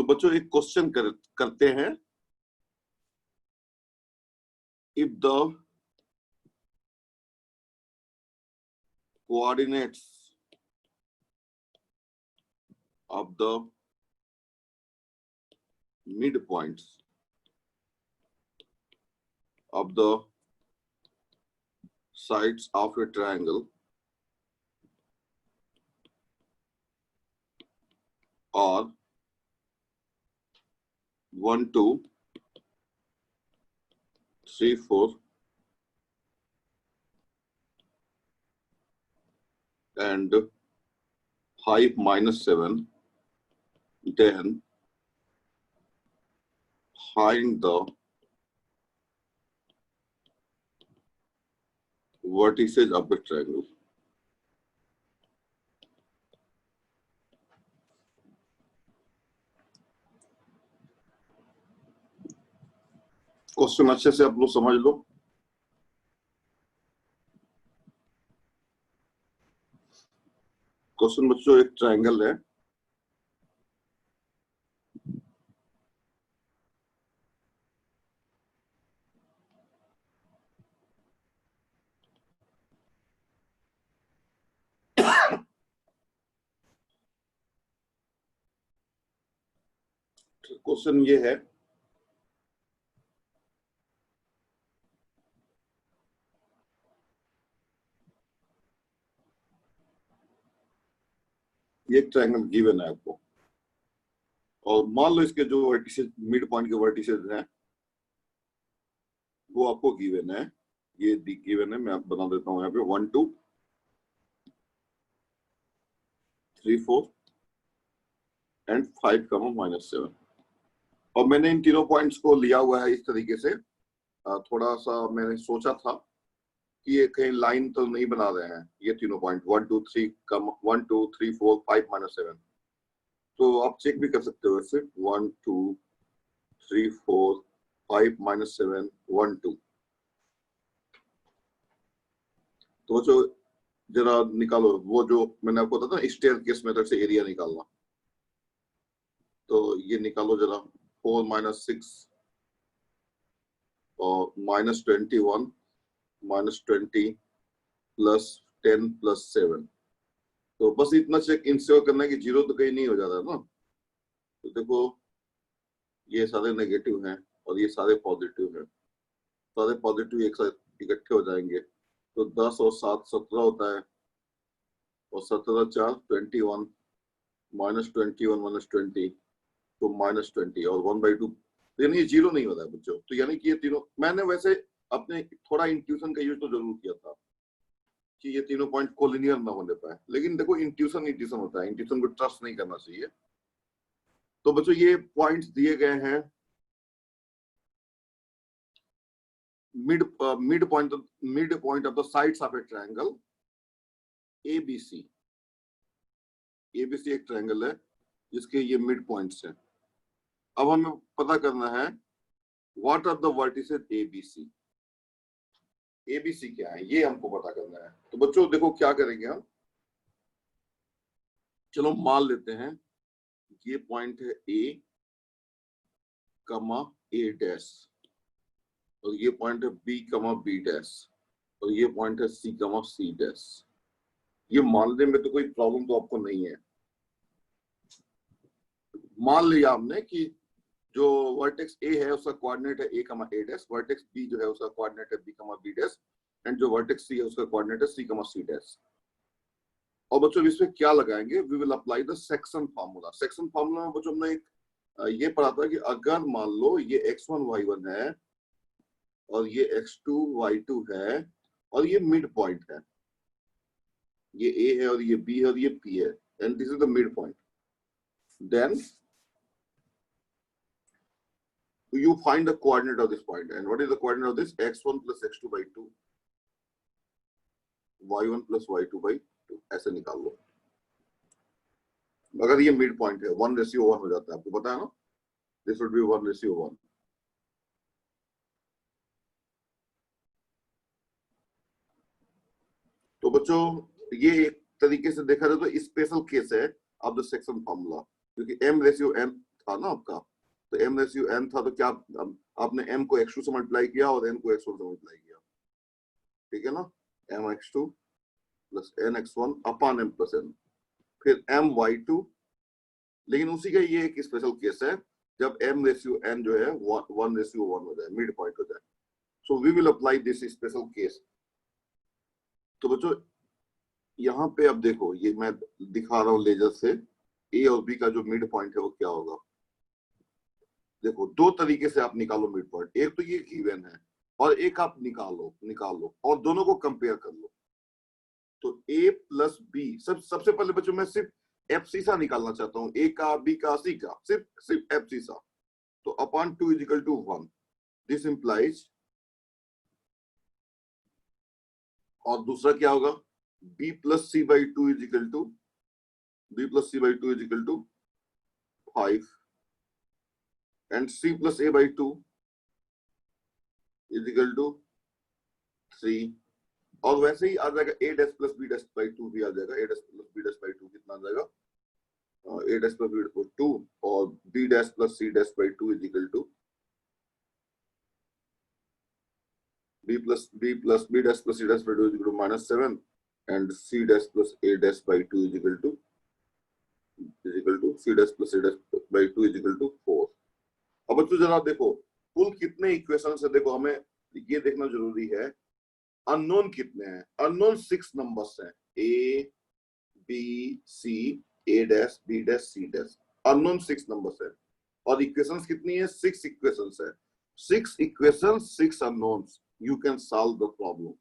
बच्चों एक क्वेश्चन करते हैं। If the coordinates of the midpoints of the sides of a triangle are 1, 2, 3, 4 and 5, -7, then find the vertices of the triangle. Question अच्छे से आप लोग समझ लो। क्वेश्चन बच्चों एक ट्रायंगल है, क्वेश्चन ये है ये ट्रायंगल गिवन है आपको, और मान लो इसके जो वर्टिसेस मिड पॉइंट के वर्टिसेस हैं वो आपको गिवन है। ये गिवन है, मैं आप बना देता हूं यहाँ पे 1, 2, 3, 4 एंड 5, -7। और मैंने इन तीनों पॉइंट्स को लिया हुआ है इस तरीके से। थोड़ा सा मैंने सोचा था कि ये कहीं लाइन तो नहीं बना रहे हैं ये तीनों पॉइंट 1, 2, 3, 1, 2, 3, 4, 5, -7। तो आप चेक भी कर सकते हो वैसे 1, 2, 3, 4, 5, -7, 1, 2। तो जो जरा निकालो वो जो मैंने आपको बताया ना स्टेयरकेस मेथड से एरिया निकालना। तो ये निकालो जरा 4, -6 और -21, -20 +10 +7। तो बस इतना चेक इंश्योर करना है कि जीरो तो कहीं नहीं हो जाता ना। तो देखो ये सारे नेगेटिव हैं और ये सारे पॉजिटिव हैं, सारे पॉजिटिव एक साथ इकट्ठे हो जाएंगे तो 10 और 7 17 होता है, और 17 4 21, -21 -20 तो -20 और 1/2, यानी ये जीरो नहीं होता है बच्चों। तो यानी कि ये तीनों मैंने वैसे अपने थोड़ा इंट्यूशन का यूज तो जरूर किया था कि ये तीनों पॉइंट कोलिनियर ना होने पाए, लेकिन देखो इंट्यूशन होता है, इंट्यूशन को ट्रस्ट नहीं करना चाहिए। तो बच्चों ये पॉइंट्स दिए गए हैं mid point of the sides of A triangle ABC। ABC एक ट्रायंगल है जिसके ये मिड पॉइंट्स हैं। अब हमें पता करना है what are the vertices ABC। ABC क्या है ये हमको पता करना है। तो बच्चों देखो क्या करेंगे हम, चलो मान लेते हैं ये पॉइंट है A, A' और ये पॉइंट है B, B' और ये पॉइंट है C, C'। ये मानने में तो कोई प्रॉब्लम तो आपको नहीं है। मान लिया हमने कि जो वर्टेक्स A है उसका कोऑर्डिनेट है A, A', वर्टेक्स B जो है उसका कोऑर्डिनेट है B, B' एंड जो वर्टेक्स C है उसका कोऑर्डिनेट है C, C'। और बच्चों इसमें क्या लगाएंगे, we will apply the section formula. Section formula में बच्चों हमने एक ये पढ़ा था कि अगर मान लो ये x1 y1 है और ये x2 y2 है और ये मिड पॉइंट है, ये A है और ये B है और ये P है, and this is the mid point, then you find the coordinate of this point. And what is the coordinate of this? x1 plus x2 by 2, y1 plus y2 by 2, ऐसे निकाल लो। अगर ये mid point है 1:1 हो जाता है, आपको पता है ना, दिस वुड बी 1:1। तो बच्चों ये एक तरीके से देखा जाए तो स्पेशल केस है ऑफ द सेक्शन फार्मूला, क्योंकि m/n था ना आपका, तो m रेशियो n था, तो क्या आपने m को x2 से मल्टीप्लाई किया और n को x1 से मल्टीप्लाई किया, ठीक है ना, mx2 plus nx1 upon m plus n, फिर my2, लेकिन उसी का ये एक स्पेशल केस है जब m रेशियो n जो है 1 रेशियो 1 हो जाए, मिड पॉइंट हो जाए, so we will apply this special case. तो बच्चों यहाँ पे अब देखो, ये मैं दिखा रहा हूँ लेजर से, ए और बी का जो मिड पॉइंट है वो क्या होगा। देखो दो तरीके से आप निकालो मिड पॉइंट, एक तो ये गिवन है और एक आप निकालो और दोनों को कंपेयर कर लो। तो a प्लस बी, सबसे पहले बच्चों मैं सिर्फ एफ सी सा निकालना चाहता हूँ, ए का, बी का, सी का, सिर्फ एफ सी सा। तो upon 2 is equal to 1, this implies, और दूसरा क्या होगा, b plus C by 2 is equal to, b plus C by 2 is equal to 5 and c plus a by 2 is equal to 3, और वैसे ही आ जाएगा a dash plus b dash by 2 भी आ जाएगा, a dash plus b dash by 2 कितना आ जाएगा, a dash plus b dash by 2, और b dash plus c dash by 2 is equal to b plus b dash plus c dash by 2 is equal to -7 and c dash plus a dash by 2 is equal to c dash plus a dash by 2 is equal to 4। अब बच्चों जरा देखो कुल कितने equation है, देखो हमें ये देखना जरूरी है, अननोन कितने हैं, अननोन 6 नंबर्स हैं, a b c a dash b dash c dash, unknown 6 numbers है, और इक्वेशंस कितनी है, 6 इक्वेशंस है, 6 equations 6 unknowns, you can solve the problem.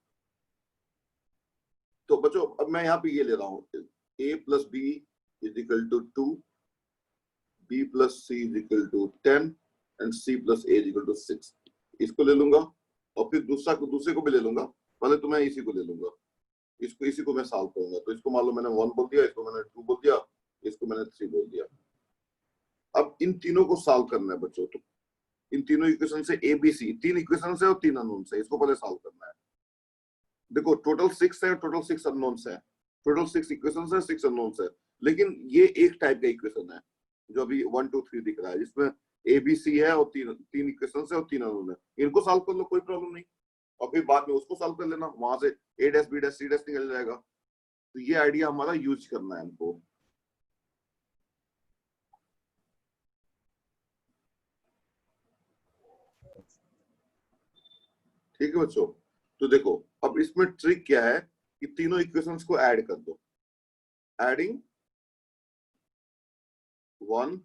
तो बच्चों अब मैं यहाँ पे ये ले रहा हूँ, a plus b is equal to 2, b plus c is equal to 10 and c plus a is equal to 6, इसको ले लूंगा और फिर दूसरे को भी ले लूंगा, पहले तो मैं इसी को ले लूंगा, इसी को मैं सॉल्व करूंगा। तो इसको मान लो मैंने 1 बोल दिया, इसको मैंने 2 बोल दिया, इसको मैंने 3 बोल दिया। अब इन तीनों को सॉल्व करना है बच्चों, तो इन तीनों इक्वेशन से ए बी सी, 3 इक्वेशन है और 3 अननोन्स है, इसको पहले सॉल्व करना है। देखो टोटल 6 है, टोटल 6 अननोन्स है, टोटल 6 इक्वेशंस है, 6 अननोन्स है, लेकिन ये एक टाइप का इक्वेशन है जो अभी 1 2 3 दिख रहा है, जिसमें ए बी सी है और तीन इक्वेशंस है और 3 अननोन है, इनको सॉल्व कर लो, कोई प्रॉब्लम नहीं, और फिर बाद में उसको सॉल्व कर लेना, वहां से A dash B dash C dash निकल जाएगा। तो ये आइडिया हमारा यूज करना है हमको। ठीक है बच्चों, तो देखो अब इसमें ट्रिक क्या है कि तीनों इक्वेशंस को ऐड कर दो, एडिंग 1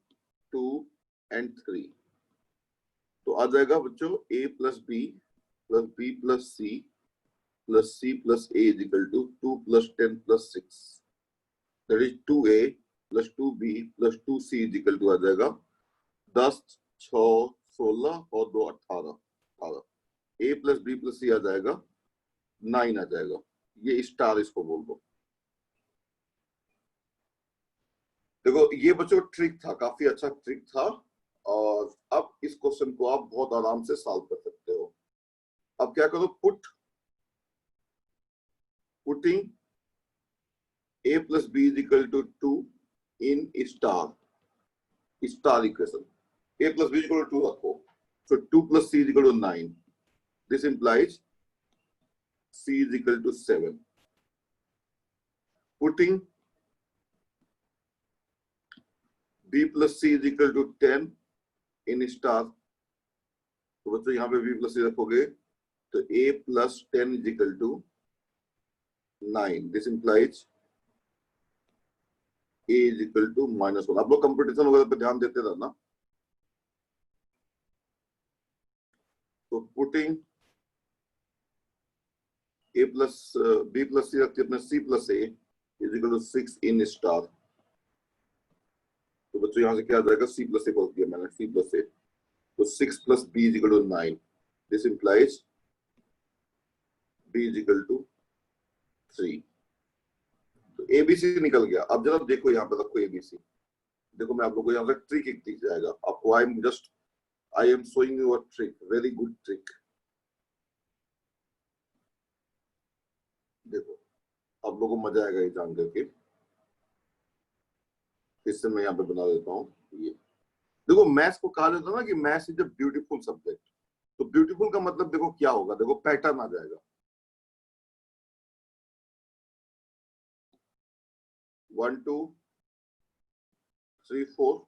2 एंड 3, तो आ जाएगा बच्चों a plus B plus B plus C plus a is equal to 2 plus 10 plus 6, that is 2a plus 2b plus 2c is equal to आ जाएगा 10 6 16 और 2 18, a plus B plus C आ जाएगा 9 आ जाएगा, ये स्टार इसको बोल दो। देखो ये बच्चों ट्रिक था, काफी अच्छा ट्रिक था, और अब इस क्वेश्चन को आप बहुत आराम से सॉल्व कर सकते हो। अब क्या करो, putting a plus b is equal to 2 in star equation, a plus b is equal to 2 रखो, so 2 plus c is equal to 9, this implies c is equal to 7, putting b plus c is equal to 10 in star, तो बच्चों यहाँ पे b plus c रखोगे तो a plus 10 is equal to 9, this implies a is equal to -1। आप लोग competition वगैरह पे ध्यान देते रहना। तो putting a plus b plus c रखते अपने c plus a is equal to 6 in star, तो बच्चों यहाँ से क्या आ जाएगा, c प्लस a बोल दिया मैंने, c प्लस a, तो 6 plus b is equal to 9, this implies b is equal to 3, तो एबीसी निकल गया। अब जरा देखो यहाँ पे रखो एबीसी, देखो मैं आप लोगों को यहाँ पे ट्रिक एक दिख जाएगा आपको, I am showing you a trick, very good trick. देखो आप लोगों को मजा आएगा ये जान करके, इससे मैं यहाँ पे बना देता हूँ ये, देखो मैथ्स को कहा जाता है ना कि maths is a beautiful subject. तो ब्यूटीफुल का मतलब देखो क्या होगा, देखो पैटर्न आ जाएगा। 1 2 3 4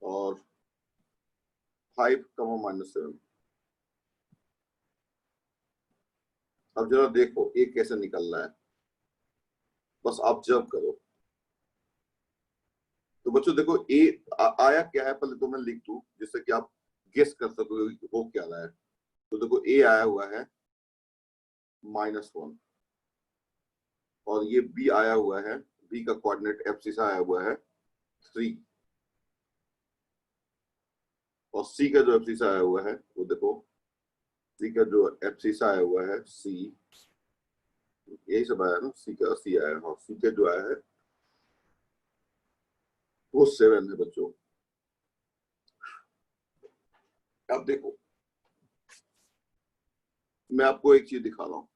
और 5 -7। अब जरा देखो ये कैसे निकल रहा है, बस ऑब्जर्व करो। तो बच्चों देखो ए आया क्या है, पहले तो मैं लिख दूं जिससे कि आप गेस कर सको वो क्या रहा है। तो देखो ए आया हुआ है -1 और ये बी आया हुआ है, बी का कोऑर्डिनेट एब्सिसा आया हुआ है 3 और सी का जो एब्सिसा आया हुआ है वो देखो, सी का जो एब्सिसा आया हुआ है सी, यही सब आया ना, सी का सी आया, हाँ सी का जो आया है वो 7 है बच्चों। अब देखो मैं आपको एक चीज दिखा रहा हूँ।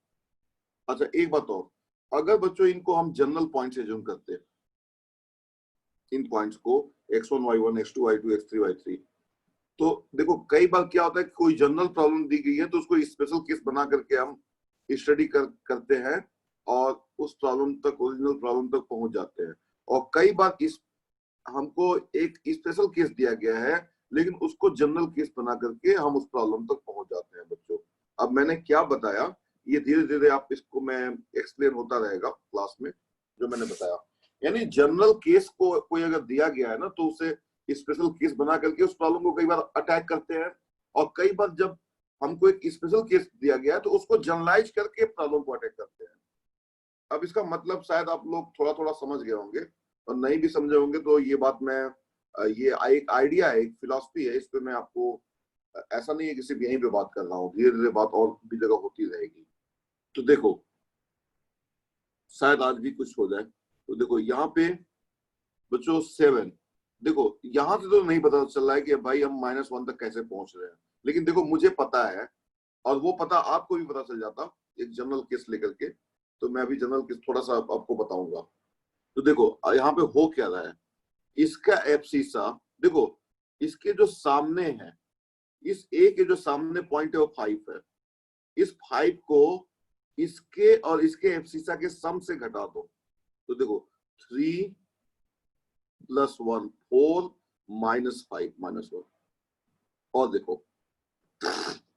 अच्छा एक बात और, अगर बच्चों इनको हम जनरल पॉइंट से जूम करते हैं, इन पॉइंट्स को x1 y1 x2 y2 x3 y3, तो देखो कई बार क्या होता है कि कोई जनरल प्रॉब्लम दी गई है तो उसको स्पेशल केस बना करके हम स्टडी करते हैं और उस प्रॉब्लम तक, ओरिजिनल प्रॉब्लम तक पहुंच जाते हैं। और कई बार इस हमको एक स्पेशल केस दिया गया है लेकिन उसको जनरल केस बना करके हम उस प्रॉब्लम तक पहुंच जाते हैं बच्चों। अब मैंने क्या बताया ये धीरे धीरे आप इसको मैं एक्सप्लेन होता रहेगा क्लास में जो मैंने बताया। यानी जनरल केस को कोई अगर दिया गया है ना तो उसे स्पेशल केस बना करके उस प्रॉब्लम को कई बार अटैक करते हैं, और कई बार जब हमको एक स्पेशल केस दिया गया है तो उसको जनरलाइज करके प्रॉब्लम को अटैक करते हैं। अब इसका मतलब शायद आप लोग थोड़ा थोड़ा समझ गए होंगे, और नहीं भी समझे होंगे तो ये बात मैं ये एक आइडिया है, एक फिलॉसफी है, इस पे मैं आपको ऐसा नहीं है कि सिर्फ यहीं पे बात कर रहा हूँ, धीरे धीरे बात और भी जगह होती रहेगी। तो देखो शायद आज भी कुछ हो जाए। तो देखो यहाँ पे बच्चों 7, देखो यहाँ से तो नहीं पता चल रहा है कि भाई हम -1 तक कैसे पहुंच रहे हैं, लेकिन देखो मुझे पता है और वो पता आपको भी पता चल जाता एक जनरल केस लेकर के। तो मैं अभी जनरल केस थोड़ा सा आपको बताऊंगा। तो देखो यहाँ पे हो क्या रहा है, इसका एब्सिसा देखो, इसके जो सामने है, इस ए के जो सामने पॉइंट है वो 5 है। इस 5 को इसके और इसके एब्सिसा के सम से घटा दो। तो देखो 3 + 1 4 -5 -1, और देखो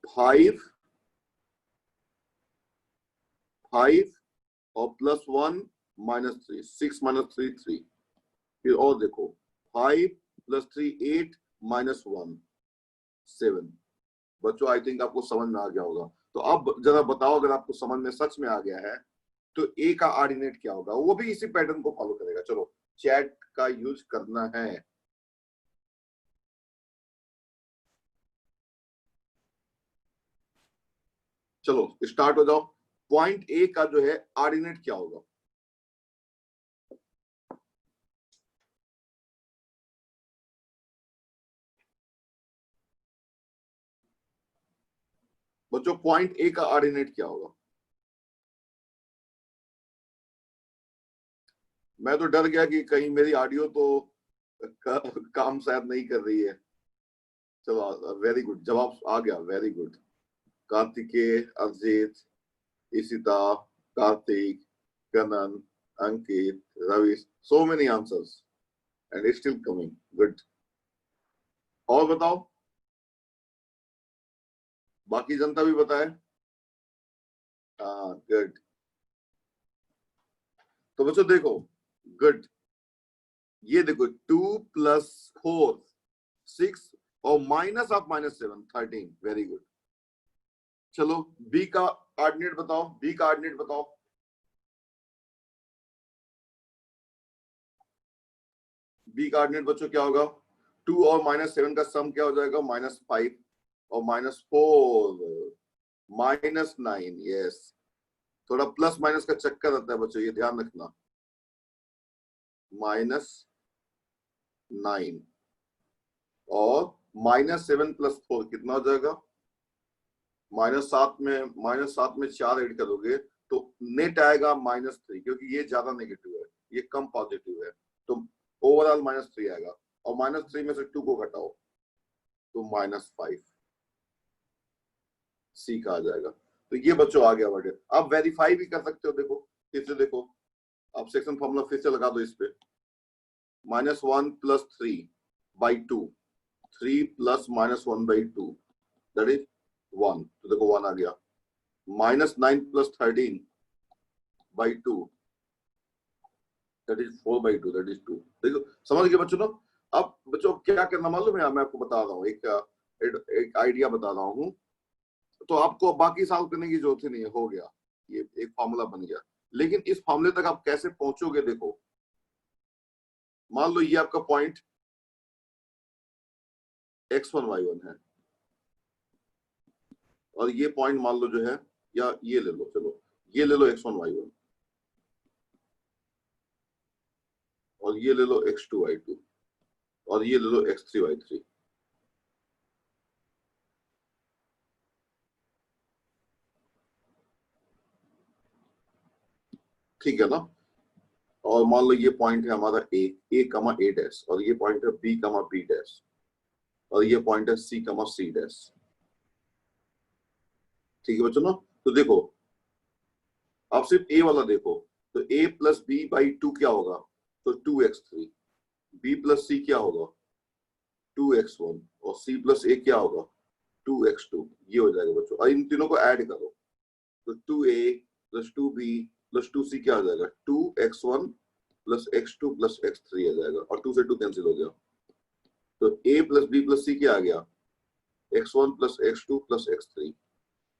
5 5 और +1 -3 6 -3 3। फिर और देखो 5 + 3 8 -1 7। बच्चों आई थिंक आपको समझ में आ गया होगा। तो अब जरा बताओ अगर आपको समझ में सच में आ गया है तो ए का ऑर्डिनेट क्या होगा, वो भी इसी पैटर्न को फॉलो करेगा। चलो चैट का यूज करना है। चलो स्टार्ट हो जाओ। पॉइंट ए का जो है ऑर्डिनेट क्या होगा, बच्चों पॉइंट ए का ऑर्डिनेट क्या होगा। मैं तो डर गया कि कहीं मेरी ऑडियो तो काम शायद नहीं कर रही है। चलो वेरी गुड, जवाब आ गया, very good. Kartikeya, Abhijit, Ishita, Kartik, Kanan, Ankit, Ravi, so many answers and it's still coming. Good. और बताओ, बाकी जनता भी बताए। हाँ गुड। तो बच्चों देखो, गुड, ये देखो 2 + 4 6 और -7 13, वेरी गुड। चलो बी का ऑर्डिनेट बताओ, बी का ऑर्डिनेट बताओ। बी का ऑर्डिनेट बच्चों क्या होगा, 2 और -7 का सम क्या हो जाएगा, -5 और -4 -9। यस, थोड़ा प्लस माइनस का चक्कर रहता है बच्चों, ये ध्यान रखना। -9 और -7 + 4 कितना हो जाएगा, -7 में -7 में 4 ऐड करोगे तो नेट आएगा -3, क्योंकि ये ज्यादा नेगेटिव है, ये कम पॉजिटिव है। तो ओवरऑल -3 आएगा, और -3 में से 2 को घटाओ तो -5 सी का आ जाएगा। तो ये बच्चों आ गया वर्ड। आप वेरीफाई भी कर सकते हो, देखो फिर से देखो, आप सेक्शन फॉर्मूला फिर से लगा दो इस पे, -1 + 3/2, 3 + -1/2 दैट इज 1, तो देखो 1 आ गया। -9 + 13/2 दैट इज 4/2 दैट इज 2। देखो समझ गए बच्चों ना। अब बच्चों क्या करना मालूम है, मैं आपको बता रहा हूँ, एक आइडिया बता रहा हूँ, तो आपको बाकी सॉल्व करने की जरूरत ही नहीं है, हो गया, ये एक फॉर्मूला बन गया। लेकिन इस फॉर्मूले तक आप कैसे पहुंचोगे, देखो मान लो ये आपका पॉइंट x1 y1 है, और ये पॉइंट मान लो जो है, या ये ले लो, चलो ये ले लो x1 y1, और ये ले लो x2 y2, और ये ले लो x3 y3। ठीक है ना। और मान लो ये पॉइंट है हमारा a कमा a डैश, और ये पॉइंट है b कमा b डैश, और ये पॉइंट है c कमा c डैश। ठीक है बच्चों ना। तो देखो आप सिर्फ a वाला देखो, तो a + b/2 क्या होगा, तो 2x3, b + c क्या होगा 2x1, और c + a क्या होगा 2x2। ये हो जाएगा बच्चों, और इन तीनों को ऐड करो तो 2a + 2b + 2c क्या हो जाएगा 2x1 + x2 + x3 आ जाएगा, और 2 से 2 कैंसिल हो गया, तो a + b + c क्या आ गया x1 + x2 + x3।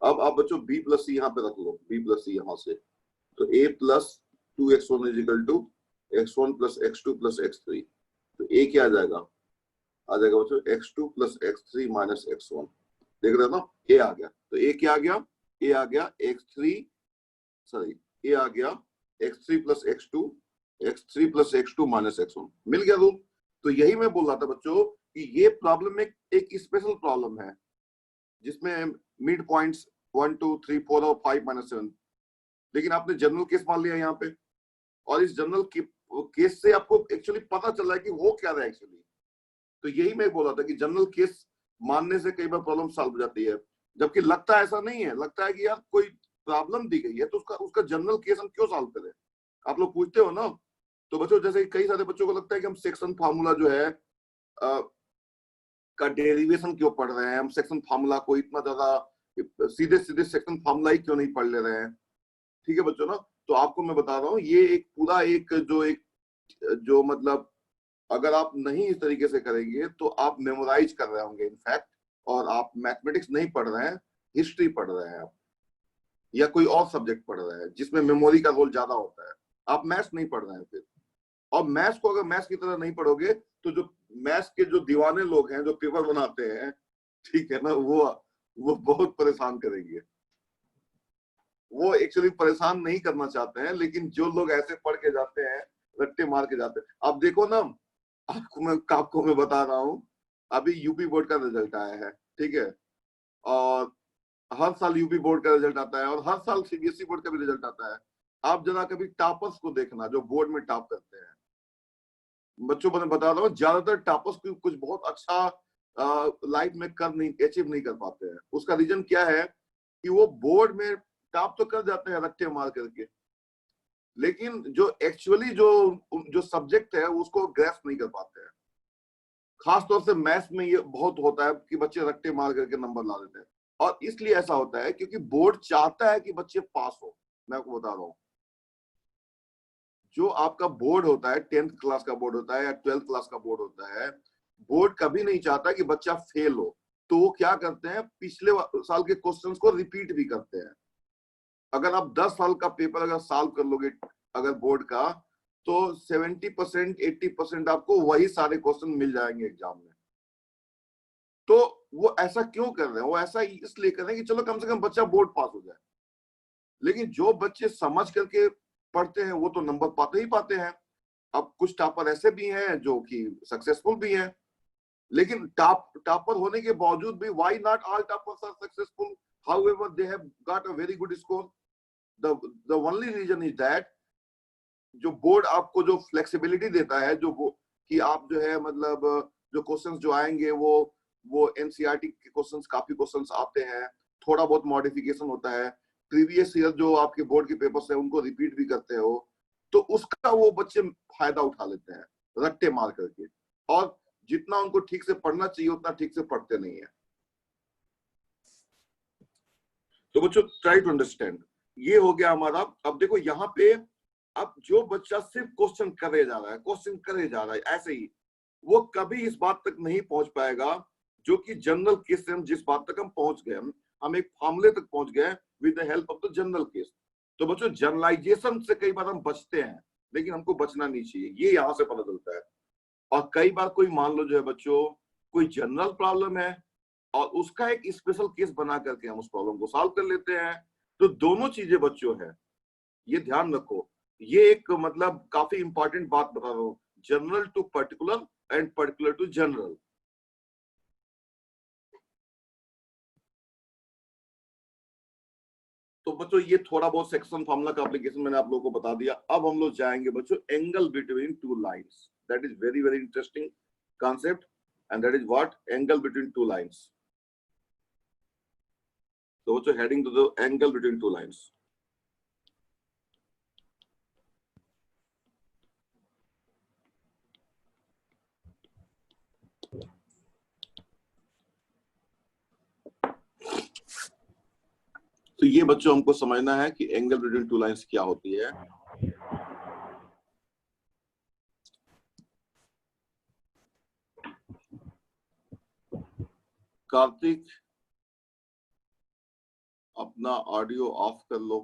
अब आप बच्चों b + c यहाँ पे रख लो, b + c यहाँ से, तो a + 2x1 = x1 + x2 + x3, तो a क्या आ जाएगा बच्चों x2 + x3 - x1। देख रहे हो ना, a आ गया, तो a क्या आ गया, a आ गया x3, सॉरी a आ गया x3 + x2, x3 + x2 - x1, मिल गया रूल। तो यही मैं बोल रहा था बच्चों कि ये प्रॉब्लम में एक स्पेशल प्रॉब्लम है, जिसमें मिड पॉइंट्स 1 2 3 4 और 5 - 7, लेकिन आपने जनरल केस मान लिया यहाँ पे, और इस जनरल केस से आपको एक्चुअली पता चल रहा है कि वो क्या है एक्चुअली। तो यही मैं बोल रहा था कि जनरल केस मानने से कई बार प्रॉब्लम सॉल्व हो जाती है, जबकि लगता है ऐसा नहीं है, लगता है कि यार कोई प्रॉब्लम दी गई है तो उसका जनरल केस हम क्यों सॉल्व करें, आप लोग पूछते हो ना। तो बच्चों जैसे कई सारे बच्चों को लगता है कि हम सेक्शन फार्मूला जो है का डेरिवेशन क्यों पढ़ रहे हैं, हम सेक्शन फार्मूला को इतना ज्यादा सीधे सीधे सेक्शन फार्मूला ही क्यों नहीं पढ़ ले रहे हैं। ठीक है बच्चों ना। तो आपको मैं बता रहा हूँ, ये एक पूरा एक जो मतलब अगर आप नहीं इस तरीके से करेंगे तो आप मेमोराइज कर रहे होंगे इनफैक्ट, और आप मैथमेटिक्स नहीं पढ़ रहे हैं, हिस्ट्री पढ़ रहे हैं आप, या कोई और सब्जेक्ट पढ़ रहे हैं जिसमें मेमोरी का रोल ज्यादा होता है, आप मैथ्स नहीं पढ़ रहे हैं फिर। और मैथ्स को अगर मैथ्स की तरह नहीं पढ़ोगे तो जो मैथ्स के जो दीवाने लोग हैं जो पेपर बनाते हैं, ठीक है ना, वो बहुत परेशान करेंगे। वो एक्चुअली परेशान नहीं करना चाहते हैं, लेकिन जो लोग ऐसे पढ़ के जाते हैं, रट्टे मार के जाते हैं। आप देखो ना, आपको मैं बता रहा हूँ, अभी यूपी बोर्ड का रिजल्ट आया है, ठीक है, और हर साल यूपी बोर्ड का रिजल्ट आता है, और हर साल सीबीएसई बोर्ड का भी रिजल्ट आता है। आप जरा कभी टॉपर्स को देखना जो बोर्ड में टॉप करते हैं, बच्चों मैं बता रहा हूँ, ज्यादातर टॉपर्स कुछ बहुत अच्छा लाइफ में अचीव नहीं कर पाते हैं। उसका रीजन क्या है कि वो बोर्ड में टॉप तो कर जाते हैं रट्टे मार करके, लेकिन जो एक्चुअली जो सब्जेक्ट है उसको ग्रेस्प नहीं कर पाते हैं। खासतौर से मैथ्स में ये बहुत होता है कि बच्चे रट्टे मार करके नंबर ला देते हैं, और इसलिए ऐसा होता है क्योंकि बोर्ड चाहता है कि बच्चे पास हो। मैं आपको बता रहा हूँ, जो आपका बोर्ड होता है, 10th क्लास का बोर्ड होता है या 12th क्लास का बोर्ड होता है, बोर्ड कभी नहीं चाहता कि बच्चा फेल हो। तो वो क्या करते हैं, पिछले साल के क्वेश्चंस को रिपीट भी करते हैं। अगर आप 10 साल का पेपर अगर सॉल्व कर लोगे अगर बोर्ड का, तो 70% 80% आपको वही सारे क्वेश्चन मिल जाएंगे एग्जाम में। तो वो ऐसा क्यों कर रहे हैं, वो ऐसा इसलिए कर रहे हैं कि चलो कम से कम बच्चा बोर्ड पास हो जाए। लेकिन जो बच्चे समझ करके पढ़ते हैं वो तो नंबर पाते ही पाते हैं। अब कुछ टॉपर ऐसे भी हैं जो कि सक्सेसफुल भी हैं, लेकिन टॉपर होने के बावजूद भी why not all toppers are successful, however they have got a very good score. The only reason is that जो बोर्ड आपको जो फ्लेक्सिबिलिटी देता है, जो कि आप जो है मतलब जो क्वेश्चंस जो आएंगे वो एनसीईआरटी के क्वेश्चंस, काफी क्वेश्चंस आते हैं, थोड़ा बहुत मॉडिफिकेशन होता है, प्रीवियस ईयर जो आपके बोर्ड के पेपर्स है उनको रिपीट भी करते हो, तो उसका वो बच्चे फायदा उठा लेते हैं रट्टे मार करके, और जितना उनको ठीक से पढ़ना चाहिए उतना ठीक से पढ़ते नहीं है। तो बच्चों ट्राई टू अंडरस्टैंड, ये हो गया हमारा। अब देखो यहाँ पे, अब जो बच्चा सिर्फ क्वेश्चन करे जा रहा है, क्वेश्चन करे जा रहा है ऐसे ही, वो कभी इस बात तक नहीं पहुंच पाएगा जो कि जनरल केस से हम जिस बात तक हम पहुंच गए, हम एक फॉर्मूले तक पहुंच गए with the help of the general case. तो बच्चों जनरलाइजेशन से कई बार हम बचते हैं, लेकिन हमको बचना नहीं चाहिए, ये यहां से पता चलता है। और कई बार कोई मान लो जो है बच्चों कोई जनरल प्रॉब्लम है और उसका एक स्पेशल केस बना करके हम उस प्रॉब्लम को सॉल्व कर लेते हैं। तो दोनों चीजें बच्चों है, ये ध्यान रखो, ये एक मतलब काफी इंपॉर्टेंट बात बता रहा हूं, general to particular and particular to general. तो बच्चों ये थोड़ा बहुत सेक्शन फार्मूला का एप्लीकेशन मैंने आप लोगों को बता दिया। अब हम लोग जाएंगे बच्चों angle between two lines, that is very very interesting concept, and that is what angle between two lines. तो बच्चों heading to the angle between two lines. तो ये बच्चों हमको समझना है कि एंगल बिटवीन टू लाइंस क्या होती है। कार्तिक अपना ऑडियो ऑफ कर लो।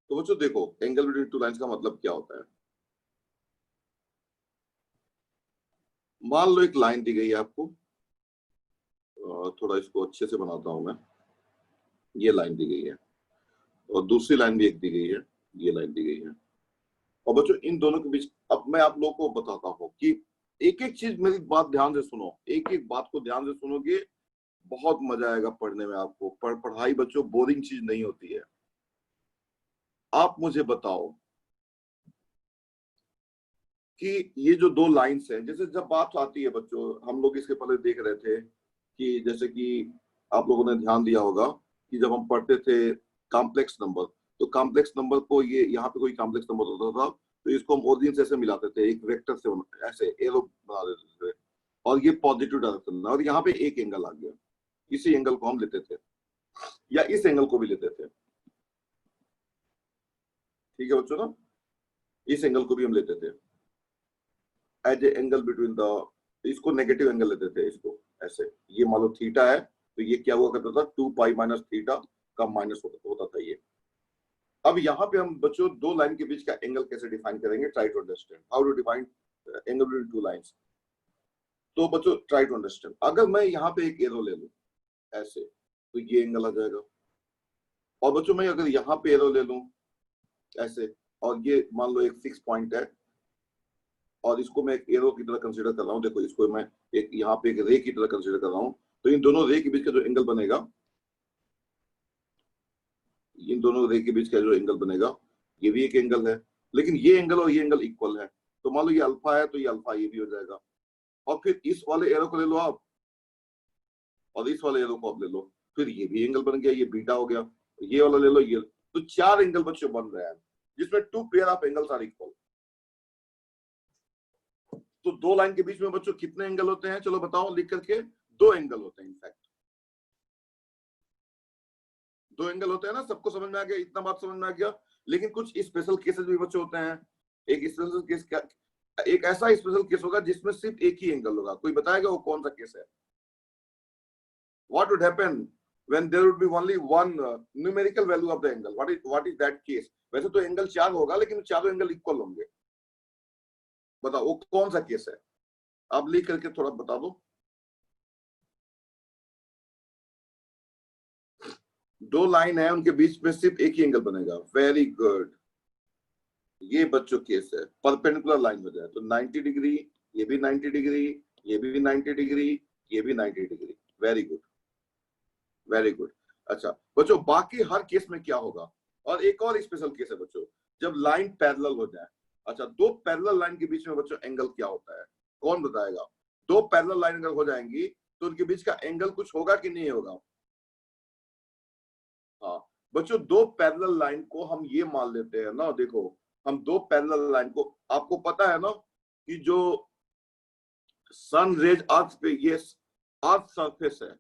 तो बच्चों देखो एंगल बिटवीन टू लाइंस का मतलब क्या होता है। मान लो एक लाइन दी गई है आपको, थोड़ा इसको अच्छे से बनाता हूं मैं, ये लाइन दी गई है और दूसरी लाइन भी एक दी गई है, ये लाइन दी गई है। और बच्चों इन दोनों के बीच अब मैं आप लोगों को बताता हूँ कि एक एक चीज, मेरी बात ध्यान से सुनो, एक एक बात को ध्यान से सुनोगे बहुत मजा आएगा पढ़ने में आपको। पढ़ाई बच्चों बोरिंग चीज नहीं होती है। आप मुझे बताओ कि ये जो दो लाइंस हैं, जैसे जब बात आती है बच्चों, हम लोग इसके पहले देख रहे थे कि जैसे कि आप लोगों ने ध्यान दिया होगा कि जब हम पढ़ते थे कॉम्प्लेक्स नंबर, तो कॉम्प्लेक्स नंबर को ये यहाँ पे कोई कॉम्प्लेक्स नंबर होता था तो इसको हम ओरिजिन से ऐसे मिलाते थे, एक वेक्टर से ऐसे एरो बना देते थे और ये पॉजिटिव डायरेक्शन में, और यहाँ पे एक एंगल आ गया, इसी एंगल को हम लेते थे या इस एंगल को भी लेते थे। ठीक है बच्चों ना, इस एंगल को भी हम लेते थे as a angle between the, इसको नेगेटिव एंगल लेते थे इसको ऐसे, ये मान लो थीटा है तो ये क्या हुआ करता था 2 पाई माइनस थीटा का माइनस होता था ये। अब यहाँ पे हम बच्चों दो लाइन के बीच का एंगल कैसे डिफाइन करेंगे, try to understand how to define angle between two lines. तो बच्चों ट्राई टू अंडरस्टैंड, अगर मैं यहाँ पे एक एरो ले लूं ऐसे तो ये एंगल आ जाएगा, और बच्चों मैं अगर यहाँ पे एरो ले लूं ऐसे और ये मान लो एक फिक्स पॉइंट है और इसको मैं एक एरो की तरह कंसीडर कर रहा हूँ, देखो इसको मैं एक यहाँ पे एक रे की तरह कंसीडर कर रहा हूँ, तो इन दोनों रे के बीच का जो एंगल बनेगा, इन दोनों रे के बीच का जो एंगल बनेगा ये भी एक एंगल है, लेकिन ये एंगल और ये एंगल इक्वल है, तो मान लो ये अल्फा है तो ये अल्फा ये भी हो जाएगा। और फिर इस वाले एरो को ले लो आप और इस वाले एरो को आप ले लो, फिर ये भी एंगल बन गया, ये बीटा हो गया, ये वाला ले लो ये, तो चार एंगल बच्चों बन रहे हैं जिसमें two pair of angles are equal. तो दो लाइन के बीच में बच्चों कितने एंगल होते हैं, चलो बताओ लिख करके, दो एंगल होते हैं, इनफैक्ट दो एंगल होते हैं ना, सबको समझ में आ गया, इतना बात समझ में आ गया। लेकिन कुछ स्पेशल केसेस भी बच्चों होते हैं। एक स्पेशल केस क्या, एक ऐसा स्पेशल केस होगा जिसमें सिर्फ एक ही एंगल होगा, कोई बताएगा वो कौन सा केस है। What would happen when there would be only one numerical value of the angle? What is that case? वैसे तो एंगल चार होगा लेकिन चारों एंगल इक्वल होंगे, बताओ वो कौन सा केस है, आप लिख करके थोड़ा बता दो। दो लाइन है उनके बीच में सिर्फ एक ही एंगल बनेगा, वेरी गुड, ये बच्चों केस है। परपेंडिकुलर लाइन हो जाए तो 90 डिग्री, ये भी 90 डिग्री, ये भी 90 डिग्री, ये भी 90 degree, very good very good. अच्छा बच्चों बाकी हर केस में क्या होगा, और एक और स्पेशल केस है बच्चों, जब लाइन पैरेलल हो जाए। अच्छा, दो पैरेलल लाइन के बीच में बच्चों एंगल क्या होता है, कौन बताएगा? दो पैरेलल लाइन अगर हो जाएंगी तो उनके बीच का एंगल कुछ होगा कि नहीं होगा? हाँ बच्चों, दो पैरेलल लाइन को हम ये मान लेते हैं ना, देखो हम दो पैरेलल लाइन को, आपको पता है ना कि जो सन रेज अर्थ पे, ये अर्थ सरफेस है,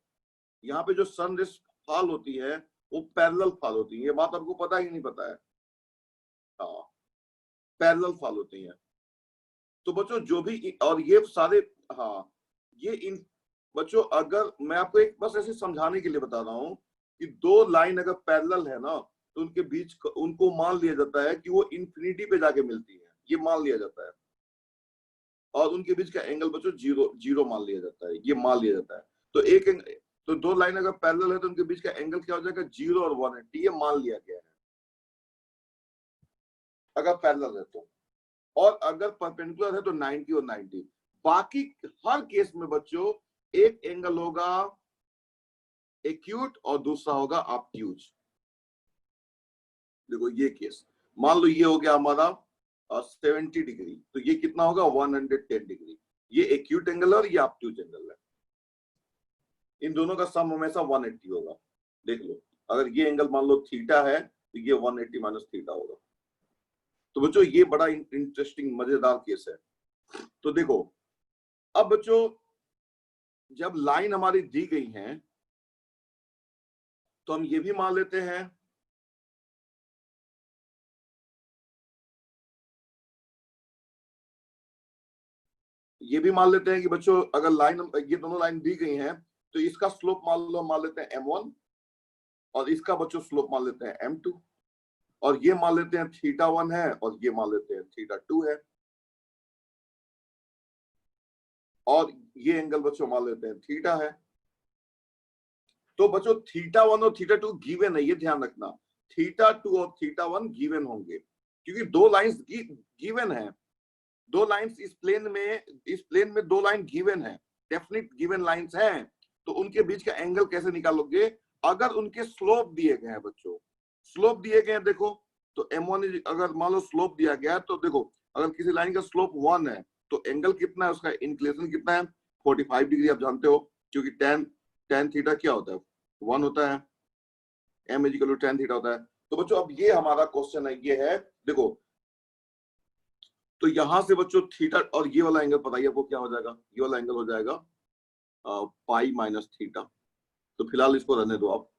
यहाँ पे जो सन रेज फॉल होती है वो पैरेलल फॉल होती है। ये बात आपको पता है कि नहीं पता है? हाँ, पैरेलल फॉल होती है। तो बच्चों जो भी, और ये सारे, हाँ ये इन बच्चों, अगर मैं आपको एक बस ऐसे समझाने के लिए बता रहा हूँ कि दो लाइन अगर पैरेलल है ना तो उनके बीच उनको मान लिया जाता है कि वो इंफिनिटी पे जाके मिलती है, ये मान लिया जाता है। और उनके बीच का एंगल बच्चों जीरो जीरो मान लिया जाता है, ये मान लिया जाता है। तो तो दो लाइन अगर पैरेलल है तो उनके बीच का एंगल क्या हो जाएगा? 0 और 180, ये मान लिया गया है अगर पैरेलल है तो। और अगर परपेंडिकुलर है तो 90 और 90। बाकी हर केस में बच्चों एक एंगल होगा एक्यूट और दूसरा होगा ऑब्ट्यूज। देखो ये केस, मान लो ये हो गया हमारा 70 डिग्री, तो ये कितना होगा? 110 डिग्री। ये एक्यूट एंगल और ये ऑब्ट्यूज एंगल है, इन दोनों का सम हमेशा 180 होगा। देख लो, अगर ये एंगल मान लो थीटा है तो ये 180 माइनस थीटा होगा। तो बच्चों ये बड़ा इंटरेस्टिंग मजेदार केस है। तो देखो अब बच्चों, जब लाइन हमारी दी गई है तो हम ये भी मान लेते हैं कि बच्चों अगर लाइन, ये दोनों लाइन दी गई हैं तो इसका स्लोप मान लेते हैं m1, और इसका बच्चों स्लोप मान लेते हैं m2, और ये मान लेते हैं θ1 है और ये मान लेते हैं θ2 है, और ये एंगल बच्चों मान लेते हैं थीटा है। तो बच्चों θ1 और θ2 गिवन है, ये ध्यान रखना। θ2 और θ1 गिवन होंगे क्योंकि दो लाइंस गिवन है। दो लाइंस इस प्लेन में दो लाइन गिवन है, डेफिनिट गिवन लाइंस हैं। तो उनके बीच का एंगल कैसे निकालोगे? अगर उनके स्लोप दिए गए हैं बच्चों, स्लोप दिए गए हैं, देखो तो m1 अगर मान लो स्लोप दिया गया है तो देखो अगर किसी लाइन का स्लोप 1 है तो एंगल कितना है, उसका इंक्लिनेशन कितना है? 45 डिग्री। आप जानते हो क्योंकि tan थीटा क्या होता है? 1 होता है, m equal to tan theta होता है। तो बच्चों अब ये हमारा क्वेश्चन है, ये है देखो, तो यहां से बच्चों थीटा और ये वाला एंगल बताइए आपको क्या हो जाएगा? ये वाला एंगल हो जाएगा पाई माइनस थीटा। तो फिलहाल इसको रहने दो आप।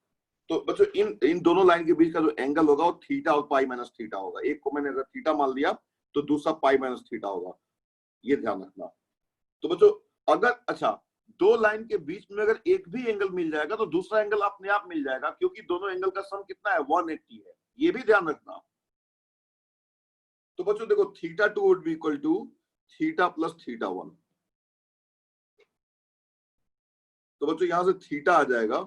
तो बच्चों इन दोनों लाइन के बीच का जो एंगल होगा वो थीटा और पाई माइनस थीटा होगा। एक को मैंने अगर थीटा मान लिया तो दूसरा पाई माइनस थीटा होगा, ये ध्यान रखना। तो बच्चों अगर, अच्छा, दो लाइन के बीच में अगर एक भी एंगल मिल जाएगा तो दूसरा एंगल अपने आप मिल जाएगा क्योंकि दोनों एंगल का सम कितना है? 180 है, ये भी ध्यान रखना। तो बच्चों देखो θ2 would be equal to theta plus θ1। तो बच्चों यहां से थीटा आ जाएगा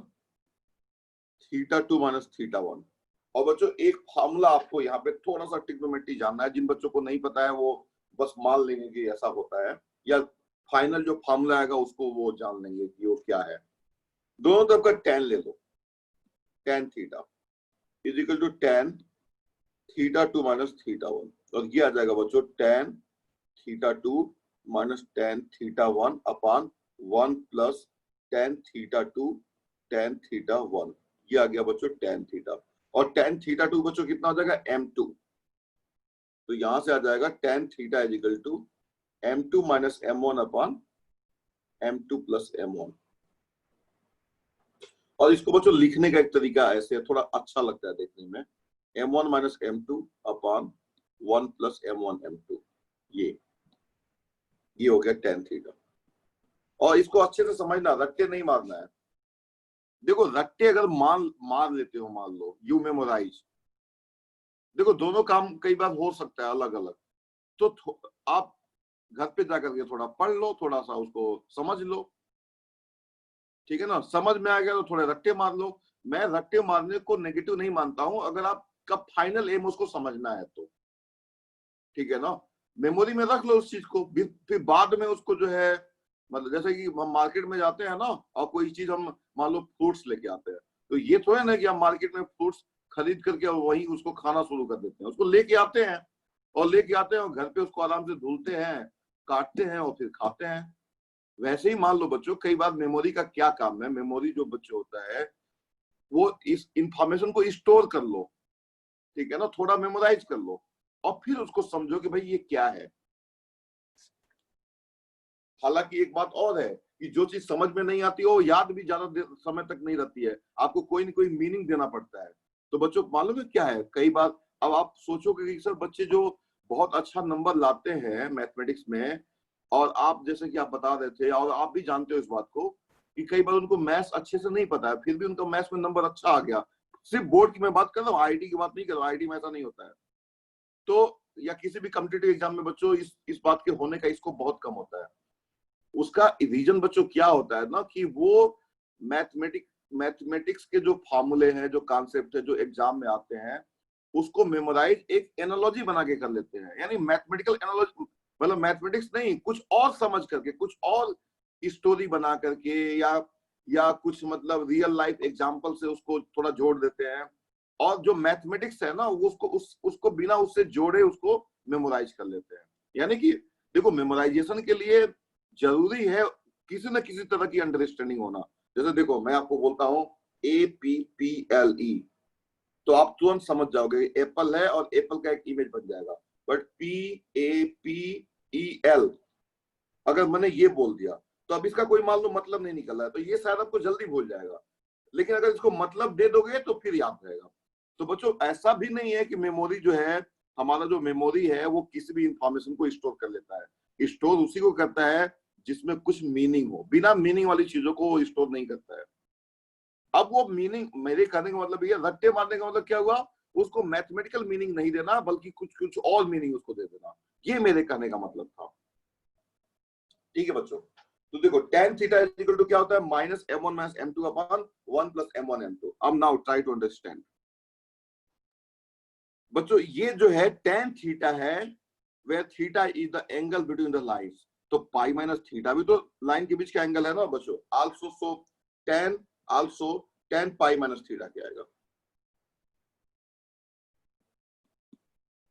θ2 माइनस θ1। और बच्चों एक फार्मूला आपको यहाँ पे थोड़ा सा ट्रिग्नोमेट्री जानना है, जिन बच्चों को नहीं पता है वो बस मान लेंगे कि ऐसा होता है, या फाइनल जो फार्मूला आएगा उसको वो जान लेंगे कि वो क्या है। दोनों तरफ का tan ले लो, tan theta is equal to tan θ2 minus θ1, और ये आ जाएगा बच्चों tan θ2 minus tan θ1 upon 1 plus tan θ2 tan θ1। ये आ गया बच्चों tan थीटा, और tan θ2 बच्चों कितना हो जाएगा? m2। तो यहां से आ जाएगा tan theta is equal to m2 minus m1 upon m2 plus m1। और इसको बच्चों लिखने का एक तरीका ऐसे थोड़ा अच्छा लगता है देखने में, m1 minus m2 upon 1 plus m1 m2। ये हो गया tan थीटा। और इसको अच्छे से समझना, रट्टे नहीं मारना है। देखो रट्टे अगर मार लेते हो, मान लो यू मेमोराइज, देखो दोनों काम कई बार हो सकता है अलग अलग, तो आप घर पे जाकर के थोड़ा पढ़ लो, थोड़ा सा उसको समझ लो, ठीक है ना? समझ में आ गया तो थोड़े रट्टे मार लो। मैं रट्टे मारने को नेगेटिव नहीं मानता हूं अगर आपका फाइनल एम उसको समझना है तो, ठीक है ना? मेमोरी में रख लो उस चीज को, फिर बाद में उसको जो है, मतलब जैसे कि हम मार्केट में जाते हैं ना और कोई चीज हम मान लो फ्रूट्स लेके आते हैं, तो ये थोड़ा ना कि हम मार्केट में फ्रूट्स खरीद करके वही उसको खाना शुरू कर देते हैं। उसको लेके आते हैं और घर पे उसको आराम से धुलते हैं, काटते हैं और फिर खाते हैं। वैसे ही मान लो बच्चों, कई बार मेमोरी का क्या काम है, मेमोरी जो बच्चों होता है वो इस इंफॉर्मेशन को स्टोर कर लो, ठीक है ना, थोड़ा मेमोराइज कर लो और फिर उसको समझो कि भाई ये क्या है। हालांकि एक बात और है कि जो चीज समझ में नहीं आती वो याद भी ज्यादा समय तक नहीं रहती है, आपको कोई ना कोई मीनिंग देना पड़ता है। तो बच्चों मालूम है क्या है, कई बार अब आप सोचोगे कि सर बच्चे जो बहुत अच्छा नंबर लाते हैं मैथमेटिक्स में, और आप जैसे कि आप बता रहे थे और आप भी जानते हो इस बात को कि कई बार उनको मैथ्स अच्छे से नहीं पता है, फिर भी उनका मैथ्स में नंबर अच्छा आ गया। सिर्फ बोर्ड की मैं बात कर रहा हूँ, आईआईटी की बात नहीं कर रहा हूँ, आईआईटी में ऐसा नहीं होता है। तो या किसी भी कॉम्पिटिटिव एग्जाम में बच्चों इस बात के होने का इसको बहुत कम होता है। उसका रीजन बच्चों क्या होता है ना कि वो मैथमेटिक्स के जो फॉर्मूले हैं, जो कॉन्सेप्ट है, जो एग्जाम में आते हैं, उसको मेमोराइज एक एनालॉजी बना के कर लेते हैं। यानी मैथमेटिकल एनालॉजी मतलब मैथमेटिक्स नहीं, कुछ और समझ करके, कुछ और स्टोरी बना करके या कुछ मतलब रियल लाइफ एग्जाम्पल से उसको थोड़ा जोड़ देते हैं। और जो मैथमेटिक्स है ना वो उसको बिना उससे जोड़े उसको मेमोराइज कर लेते हैं। यानी कि देखो, मेमोराइजेशन के लिए जरूरी है किसी न किसी तरह की अंडरस्टैंडिंग होना। जैसे देखो मैं आपको बोलता हूँ APPLE, तो आप तुरंत समझ जाओगे एप्पल है और एप्पल का एक इमेज बन जाएगा। बट PAPEL अगर मैंने ये बोल दिया तो अब इसका कोई मान लो मतलब नहीं निकल रहा है, तो ये शायद आपको जल्दी भूल जाएगा। लेकिन अगर इसको मतलब दे दोगे तो फिर याद रहेगा। तो बच्चों ऐसा भी नहीं है कि मेमोरी जो है, हमारा जो मेमोरी है वो किसी भी इंफॉर्मेशन को स्टोर कर लेता है। स्टोर उसी को करता है जिसमें कुछ मीनिंग हो, बिना मीनिंग वाली चीजों को वो स्टोर नहीं करता है। अब वो मीनिंग, मेरे कहने का मतलब ये, रट्टे मारने का मतलब क्या हुआ, उसको मैथमेटिकल मीनिंग नहीं देना बल्कि कुछ कुछ और मीनिंग उसको दे देना, ये मेरे कहने का मतलब था। ठीक है बच्चों, तो देखो tan theta is equal to क्या होता है, minus m1 minus m2 upon 1 plus m1 m2। अब नाउ ट्राई टू अंडरस्टैंड बच्चों, ये जो है tan थीटा है, where theta is the angle between the lines. तो पाई माइनस थीटा भी तो लाइन के बीच का एंगल है ना बच्चों। Also so tan pi minus theta क्या आएगा,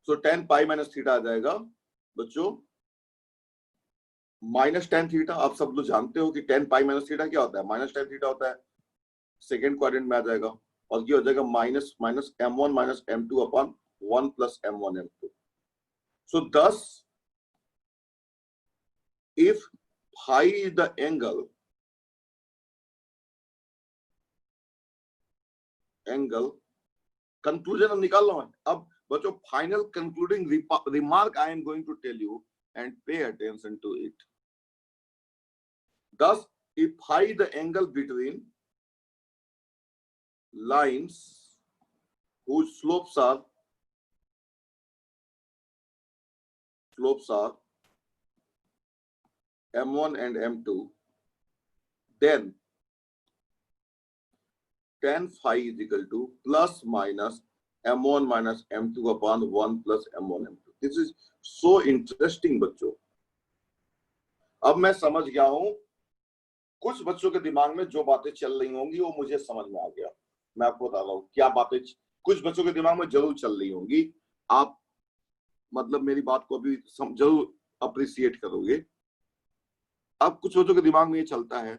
सो tan पाई माइनस थीटा आ जाएगा बच्चों माइनस tan थीटा। आप सब लोग जानते हो कि tan पाई माइनस थीटा क्या होता है, माइनस tan थीटा होता है, सेकेंड क्वाड्रेंट में आ जाएगा। और ये हो जाएगा minus minus m1 minus m2 upon 1 plus m1 m2। So thus if phi is the angle conclusion अब निकाल लो। अब बच्चों final concluding remark I am going to tell you and pay attention to it. Thus if phi the angle between lines whose slopes are m1 and m2, then tan phi is equal to plus minus m1 minus m2 upon 1 plus m1 m2। This is so interesting बच्चों। अब मैं समझ गया हूं कुछ बच्चों के दिमाग में जो बातें चल रही होंगी वो मुझे समझ में आ गया। मैं आपको बता रहा हूँ क्या बातें कुछ बच्चों के दिमाग में जरूर चल रही होंगी। आप मतलब मेरी बात को अभी जरूर अप्रिशिएट करोगे। अब कुछ बच्चों के दिमाग में ये चलता है,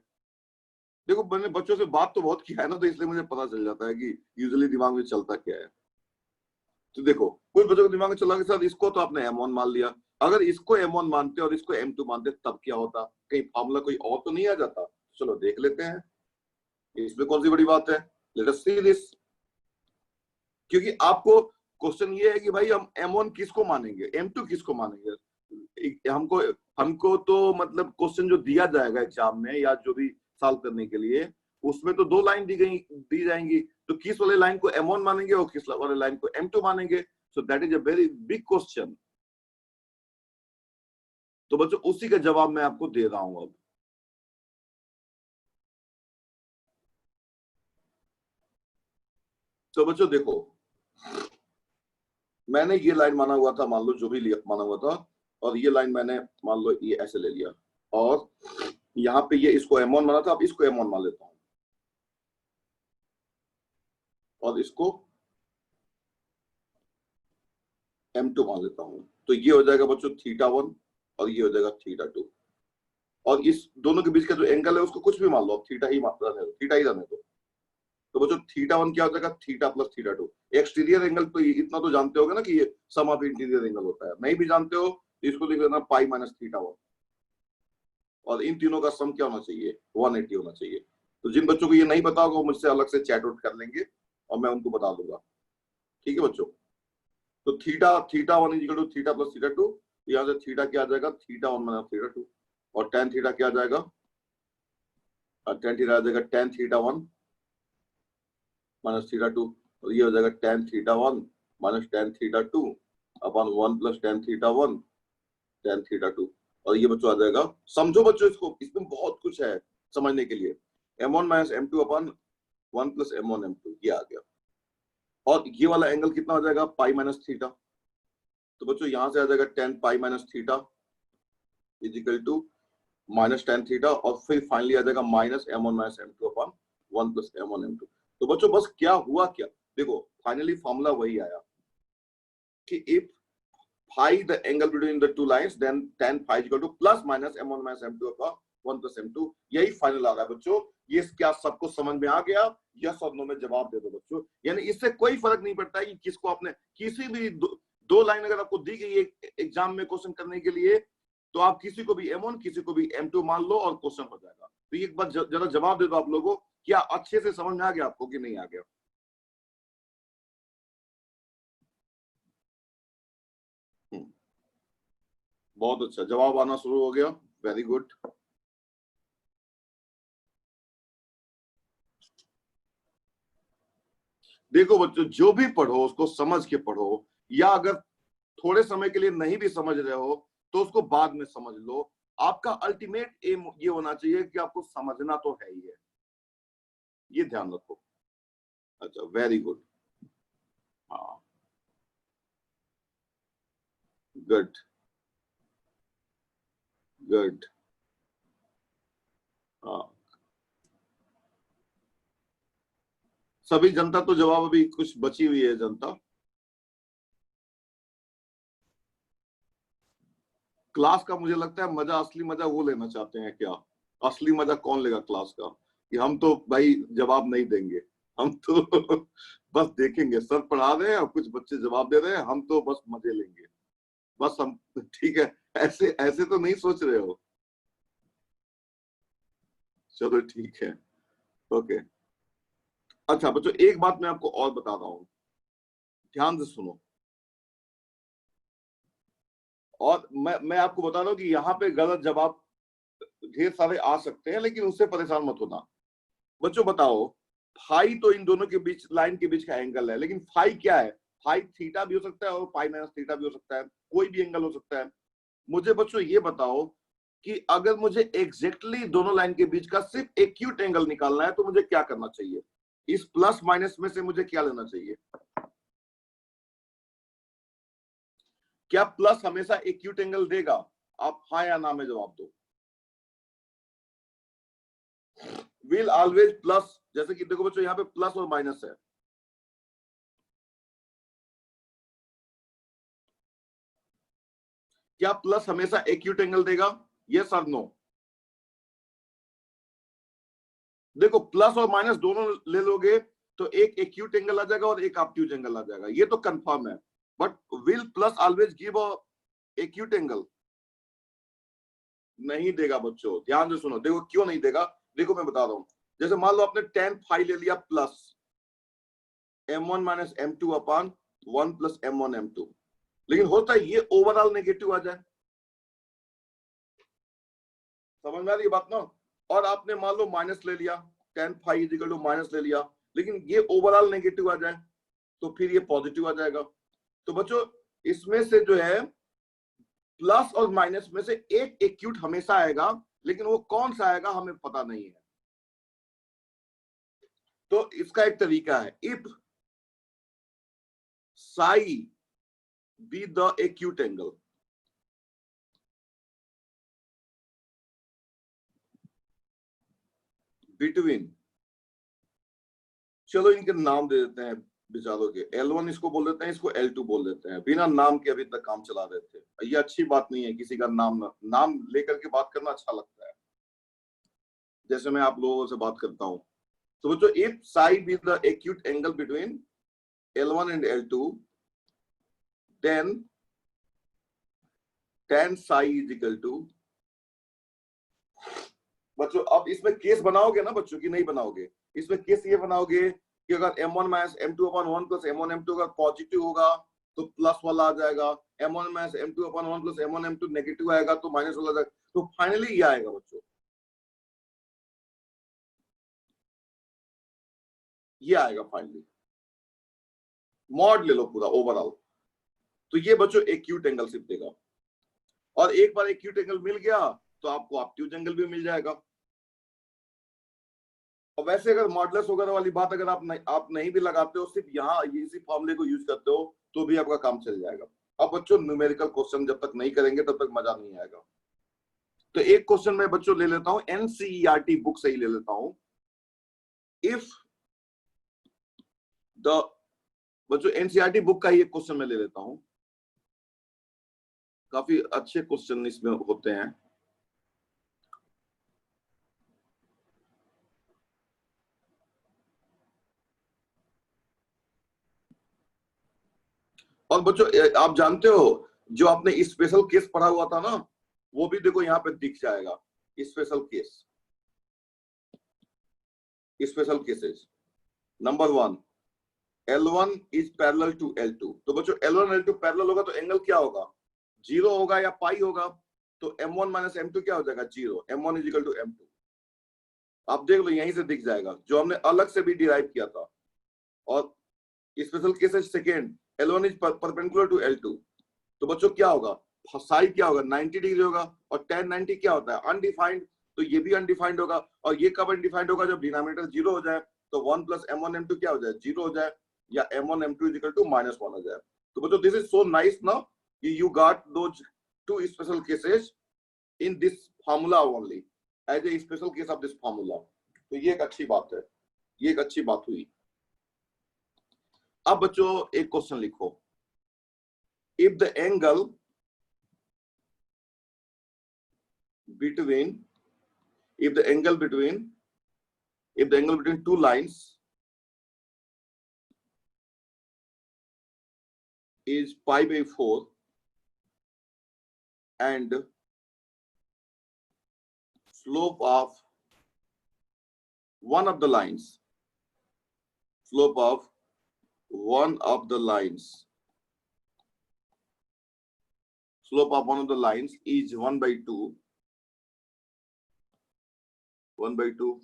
देखो मैंने बच्चों से बात तो बहुत किया है ना, तो इसलिए मुझे पता चल जाता है कि यूजुअली दिमाग में चलता क्या है। तो देखो कुछ बच्चों के दिमाग में चला के साथ इसको तो आपने m1 मान लिया, अगर इसको m1 मानते और इसको m2 मानते तब क्या होता, कहीं फॉर्मूला कोई और तो नहीं आ जाता। चलो देख लेते हैं, इसमें कौन सी बड़ी बात है, लेट अस सी दिस। क्योंकि आपको क्वेश्चन ये है कि भाई हम m1 किसको मानेंगे, m2 किसको मानेंगे। हमको तो मतलब क्वेश्चन जो दिया जाएगा एग्जाम में या जो भी सॉल्व करने के लिए, उसमें तो दो लाइन दी जाएंगी। तो किस वाले लाइन को m1 मानेंगे और किस वाले लाइन को m2 मानेंगे। So that is a very big question. तो बच्चों उसी का जवाब मैं आपको दे रहा हूं अब। तो बच्चों देखो, मैंने ये लाइन माना हुआ था, मान लो जो भी माना हुआ था, और ये लाइन मैंने मान लो ये ऐसे ले लिया, और यहाँ पे ये इसको m1 माना था, अब इसको m1 मान लेता हूं और इसको m2 मान लेता हूं, तो ये हो जाएगा बच्चों θ1 और ये हो जाएगा θ2। और इस दोनों के बीच का जो एंगल है उसको कुछ भी मान लो, अब थीटा ही रहने दो। तो बच्चों θ1 क्या हो जाएगा, थीटा प्लस θ2। एक्सटीरियर एंगल तो इतना तो जानते होगे ना कि ये सम ऑफ इंटीरियर एंगल होता है, नहीं भी जानते हो तो इसको लिख लेना पाई माइनस θ1। और इन तीनों का सम क्या होना चाहिए, 180 होना चाहिए। तो जिन बच्चों को ये नहीं पता होगा वो मुझसे अलग से चैट आउट कर लेंगे और मैं उनको बता दूंगा, ठीक है बच्चों। तो θ1 is equal to theta plus θ2, यहाँ से थीटा क्या आ जाएगा, θ1 माइनस θ2। और tan थीटा क्या आ जाएगा, tan थीटा आ जाएगा tan θ1 माइनस θ2। तो ये हो जाएगा tan θ1 minus tan θ2 upon 1 plus tan θ1 tan θ2। और ये बच्चों आ जाएगा, समझो बच्चों इसको, इसमें बहुत कुछ है समझने के लिए। m1 minus m2 upon 1 plus m1 m2 ये आ गया। और ये वाला एंगल कितना हो जाएगा, पाई माइनस थीटा। तो बच्चों यहां से आ जाएगा tan pi minus theta is equal to minus tan theta, और फिर फाइनली आ जाएगा minus m1 minus m2 upon 1 plus m1 m2। तो बच्चों बस क्या हुआ क्या, देखो फाइनली फॉर्मूला वही आया कि if phi the angle between the two lines then tan phi is equal to plus minus m1 minus m2 upon 1 plus m2। यही फाइनल आ रहा है बच्चों। ये क्या सबको समझ में आ गया, यस और नो में जवाब दे दो बच्चों। यानी इससे कोई फर्क नहीं पड़ता कि किसको आपने, किसी भी दो लाइन अगर आपको दी गई है एग्जाम में क्वेश्चन करने के लिए, तो आप किसी को भी m1 किसी को भी m2 मान लो और क्वेश्चन हो जाएगा। तो एक बार जरा जवाब दे दो आप लोगों, क्या अच्छे से समझ में आ गया आपको कि नहीं आ गया। बहुत अच्छा, जवाब आना शुरू हो गया, वेरी गुड। देखो बच्चों, जो भी पढ़ो उसको समझ के पढ़ो, या अगर थोड़े समय के लिए नहीं भी समझ रहे हो तो उसको बाद में समझ लो। आपका अल्टीमेट एम ये होना चाहिए कि आपको समझना तो है ही है, ये ध्यान रखो। अच्छा वेरी गुड, हाँ गुड गुड, हाँ सभी जनता तो जवाब, अभी कुछ बची हुई है जनता। क्लास का मुझे लगता है मजा, असली मजा वो लेना चाहते हैं क्या, असली मजा कौन लेगा क्लास का, कि हम तो भाई जवाब नहीं देंगे, हम तो बस देखेंगे सर पढ़ा रहे हैं और कुछ बच्चे जवाब दे रहे हैं, हम तो बस मजे लेंगे, बस हम, ठीक है। ऐसे ऐसे तो नहीं सोच रहे हो, चलो ठीक है, ओके। अच्छा बच्चों एक बात मैं आपको और बता रहा हूं, ध्यान से सुनो। और मैं आपको बता रहा हूं कि यहाँ पे गलत जवाब ढेर सारे आ सकते हैं, लेकिन उससे परेशान मत होना। बच्चों बताओ, फाई तो इन दोनों के बीच, लाइन के बीच का एंगल है, लेकिन फाई क्या है, फाई थीटा भी हो सकता है और पाई माइनस थीटा भी हो सकता है, कोई भी एंगल हो सकता है। मुझे बच्चों ये बताओ कि अगर मुझे एग्जैक्टली दोनों लाइन के बीच का सिर्फ एक्यूट एंगल निकालना है तो मुझे क्या करना चाहिए, इस प्लस माइनस में से मुझे क्या लेना चाहिए। क्या प्लस हमेशा एक्यूट एंगल देगा, आप हाँ या ना में जवाब दो। विल ऑलवेज प्लस, जैसे कि देखो बच्चों यहाँ पे प्लस और माइनस है, क्या प्लस हमेशा एक्यूट एंगल देगा, यस और नो। देखो प्लस और माइनस दोनों ले लोगे तो एक एक्यूट एंगल आ जाएगा और एक ऑब्ट्यूज एंगल आ जाएगा, ये तो कंफर्म है। But will plus always give a acute angle, नहीं देगा बच्चों, ध्यान से सुनो। देखो क्यों नहीं देगा, देखो मैं बता रहा हूं। जैसे मान लो आपने tan फाई ले लिया plus m1 minus m2 upon 1 plus m1 m2, लेकिन होता है ये ओवरऑल नेगेटिव आ जाए, समझ में आ रही है बात ना। और आपने मान लो माइनस ले लिया, tan phi is equal to minus ले लिया, लेकिन ये ओवरऑल नेगेटिव आ जाए तो फिर ये पॉजिटिव आ जाएगा। तो बच्चों इसमें से जो है प्लस और माइनस में से एक एक्यूट हमेशा आएगा, लेकिन वो कौन सा आएगा हमें पता नहीं है। तो इसका एक तरीका है, if Sai be the acute angle, between, चलो इनके नाम दे देते हैं, विचारों के। L1 इसको बोल देते हैं, इसको L2 बोल देते हैं। बिना नाम के अभी तक काम चला रहे थे। ये अच्छी बात नहीं है, किसी का नाम लेकर के बात करना अच्छा लगता है, जैसे मैं आप लोगों से बात करता हूं। तो बच्चों, if Sai be the acute angle between L1 and L2, then tan psi is equal to, बच्चों अब इसमें केस बनाओगे ना बच्चों की नहीं बनाओगे? इसमें केस ये बनाओगे कि अगर m1 minus m2 upon 1 plus m1 m2 अगर पॉजिटिव होगा तो प्लस वाला आ जाएगा, m1 minus m2 upon 1 plus m1 m2 negative आएगा तो माइनस वाला आ जाएगा। तो फाइनली ये आएगा बच्चों, ये आएगा फाइनली। मॉड ले लो पूरा ओवरऑल, तो ये बच्चों एक्यूट एंगल सिर्फ देगा। और एक बार एक्यूट एंगल मिल गया तो आपको ऑब्ट्यूज एंगल भी मिल जाएगा। और वैसे अगर मॉडुलस वगैरह वाली बात अगर आप नहीं भी लगाते हो, सिर्फ यहाँ इसी फॉर्मूले को यूज करते हो तो भी आपका काम चल जाएगा। अब बच्चों न्यूमेरिकल क्वेश्चन जब तक नहीं करेंगे तब तक मजा नहीं आएगा। तो एक क्वेश्चन मैं बच्चों ले लेता हूं, एनसीईआरटी बुक से ही ले लेता हूं। इफ द, बच्चों एनसीईआरटी बुक का ही एक क्वेश्चन मैं ले लेता हूं, काफी अच्छे क्वेश्चन इसमें होते हैं। और बच्चों आप जानते हो जो आपने स्पेशल केस पढ़ा हुआ था ना, वो भी देखो यहाँ पे दिख जाएगा। Special case, special cases number 1, L1 is parallel to L2। तो बच्चों L1 L2 पैरेलल होगा तो एंगल क्या होगा? 0 होगा या पाई होगा। तो m1 माइनस m2 क्या हो जाएगा? 0। m1 is equal to m2। आप देख लो यहीं से दिख जाएगा, जो हमने अलग से भी डिराइव किया था। और स्पेशल केस है second, L1 is perpendicular to L2। तो बच्चों क्या होगा? साई क्या होगा? 90 डिग्री होगा। और tan 90 क्या होता है? अनडिफाइंड। तो ये भी अनडिफाइंड होगा। और ये कब अनडिफाइंड होगा? जब डिनोमिनेटर 0 हो जाए। तो 1 प्लस m1 m2 क्या हो जाए? 0 हो जाए, या m1 m2 is equal to -1 हो जाए। तो बच्चों दिस इज सो नाइस ना, you got those two special cases in this formula only as a special case of this formula। तो ये एक अच्छी बात है, ये एक अच्छी बात हुई। अब बच्चों एक क्वेश्चन लिखो, if the angle between two lines is pi by 4 and slope of one of the lines is 1 by 2,